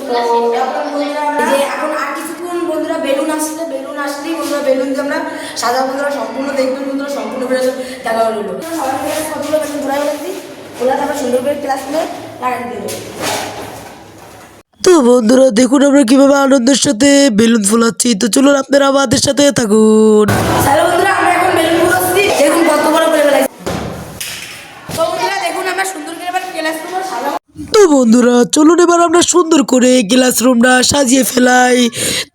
এখন আর কিছুক্ষণ বন্ধুরা বেলুন আসলেই বন্ধুরা বেলুন দিয়ে আমরা সাদা বন্ধুরা সম্পূর্ণ দেখবেন বন্ধুরা সম্পূর্ণ বেলুন দেখা হলো সবাই মিলে সবগুলো বেলুন ঘোরা ফেলেছি ওরা তারপর সুন্দর করে ক্লাস করে লাগাই দিতে। তো বন্ধুরা দেখুন আমরা কিভাবে আনন্দের সাথে বেলুন ফোলাচ্ছি, তো চলুন আপনারা আমাদের সাথে থাকুন। হ্যালো বন্ধুরা, আমরা এখন বেলুন ফোলাচ্ছি, দেখুন কত বড় করে ফেলাইছি। তো বন্ধুরা দেখুন আমরা সুন্দর করে এবার ক্লাসরুমে সাজাবো। তো বন্ধুরা চলুন এবার আমরা সুন্দর করে ক্লাসরুমটা সাজিয়ে ফেলাই,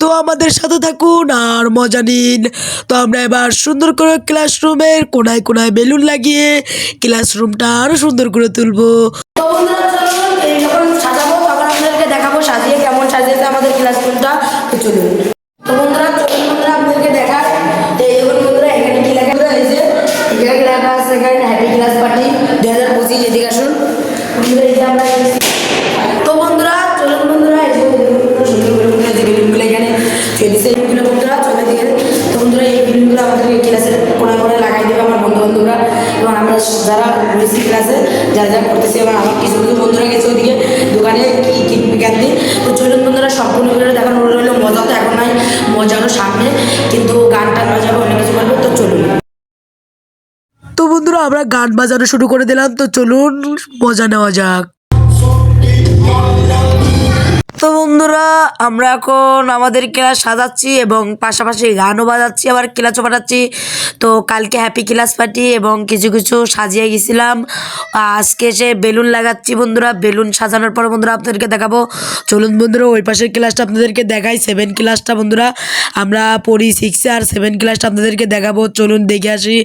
তো আমাদের সাথে থাকুন আর মজা নিন। তো আমরা এবার সুন্দর করে ক্লাসরুমের কোনায় কোনায় বেলুন লাগিয়ে ক্লাসরুমটা আরো সুন্দর করে তুলবো। তো বন্ধুরা চলুন এই যখন সাজাবো তখন আপনাদেরকে দেখাবো সাজিয়ে কেমন সাজিয়েছে আমাদের ক্লাসরুমটা। তো চলুন তো বন্ধুরা আপনাদেরকে দেখায় এই যখন বন্ধুরা এখানে কি লেখা হয়েছে, এখানে লেখা আছে এখানে হ্যাপি ক্লাস পার্টি 2025। এদিকে আসুন বন্ধুরা, এই যে আমরা তো বন্ধুরা চলুন বন্ধুরা এই যে সুন্দর বেলুনগুলো যে বেলুনগুলো এখানে ফেলেছে এগুলো বন্ধুরা চলে দিকে। তো বন্ধুরা এই বেলুনগুলো আমাদের ক্লাসের কোনায় কোনায় লাগাই দেবে আমার বন্ধু বান্ধবরা এবং আমরা যারা রয়েছি ক্লাসে যারা করতেছি এবং আমার কিছু কিছু বন্ধুরা গেছে ওইদিকে দোকানে কি বিজ্ঞান দিই। তো চলুন বন্ধুরা সম্পূর্ণ ভিডিওটা দেখানো হলো, মজা তো এখন নাই, মজা হলো সামনে, কিন্তু গান টান বাজাবো অনেক কিছু করবো। তো চলুন তো বন্ধুরা আমরা গান বাজানো শুরু করে দিলাম, তো চলুন মজা নেওয়া যাক। তো বন্ধুরা আমরা এখন আমাদের ক্লাস সাজাচ্ছি এবং পাশাপাশি গানও বাজাচ্ছি, আবার ক্লাসও বাজাচ্ছি। তো কালকে হ্যাপি ক্লাস পার্টি এবং কিছু কিছু সাজিয়ে গেছিলাম, আজকে সে বেলুন লাগাচ্ছি বন্ধুরা। বেলুন সাজানোর পর বন্ধুরা আপনাদেরকে দেখাবো। চলুন বন্ধুরা ওই পাশের ক্লাসটা আপনাদেরকে দেখাই, 7 ক্লাসটা বন্ধুরা আমরা পড়ি 6-এ, আর 7 ক্লাসটা আপনাদেরকে দেখাবো। চলুন দেখে আসি।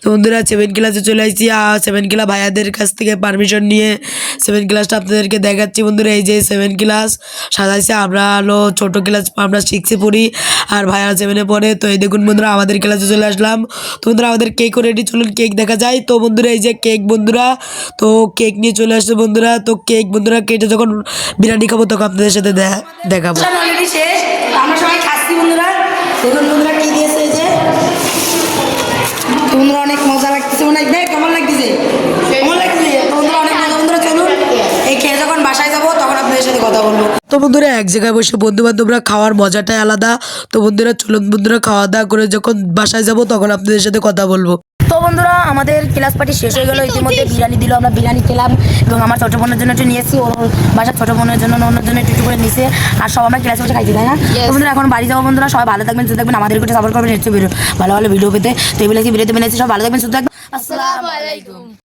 তো বন্ধুরা 7 ক্লাসে চলে আসছি, 7 ক্লাস ভাইয়াদের কাছ থেকে পারমিশন নিয়ে 7 ক্লাসটা আপনাদেরকে দেখাচ্ছি বন্ধুরা। এই যে 7 ক্লাস সাজাইছে, আমরা হলো ছোটো ক্লাস আমরা 6-এ পড়ি আর ভাইয়া 7-এ পড়ে। তো এই দেখুন বন্ধুরা আমাদের ক্লাসে চলে আসলাম। তো বন্ধুরা আমাদের কেকও রেডি, চলুন কেক দেখা যায়। তো বন্ধুরা এই যে কেক বন্ধুরা, তো কেক নিয়ে চলে আসছে বন্ধুরা। তো কেক বন্ধুরা কেটে যখন বিরিয়ানি খাবো তখন আপনাদের সাথে দেখাবো। অলরেডি শেষ, আমরা সবাই খাচ্ছি বন্ধুরা। দেখুন বন্ধুরা কি দিয়েছে, এই যে বন্ধুরা অনেক মজা লাগতেছে, অনেক দেখ কেমন লাগতেছে, কেমন লাগতেছে বন্ধুরা, অনেক মজা বন্ধুরা। চলুন এই খেয়ে যখন বাসায় যাবো তখন আপনাদের সাথে কথা বলবো। তো বন্ধুরা এক জায়গায় বসে বন্ধু বান্ধবরা খাওয়ার মজাটাই আলাদা। তো বন্ধুরা চলুন বন্ধুরা খাওয়া দাওয়া করে যখন বাসায় যাব তখন আপনাদের সাথে কথা বলবো। তো বন্ধুরা আমাদের ক্লাস পার্টি শেষ হয়ে গেলো, ইতিমধ্যে বিরিয়ানি দিল, আমরা বিরিয়ানি খেলাম এবং আমার ছোটো বোনের জন্য একটু নিয়েছি, ওর বাসার ছোটো বোনের জন্য অন্যের জন্য একটু করে নিয়েছে, আর সব আমরা ক্লাসে বসে খাইছি, তাই না? তো বন্ধুরা এখন বাড়ি যাবো বন্ধুরা, সবাই ভালো থাকবেন সুস্থ থাকবেন, আমাদের একটু সাপোর্ট করবেন, ভালো ভালো ভিডিও পেতে। তো এগুলো ভিডিওতে মেনেছি, সব ভালো থাকবেন সুস্থ থাকবেন। আসসালামু আলাইকুম।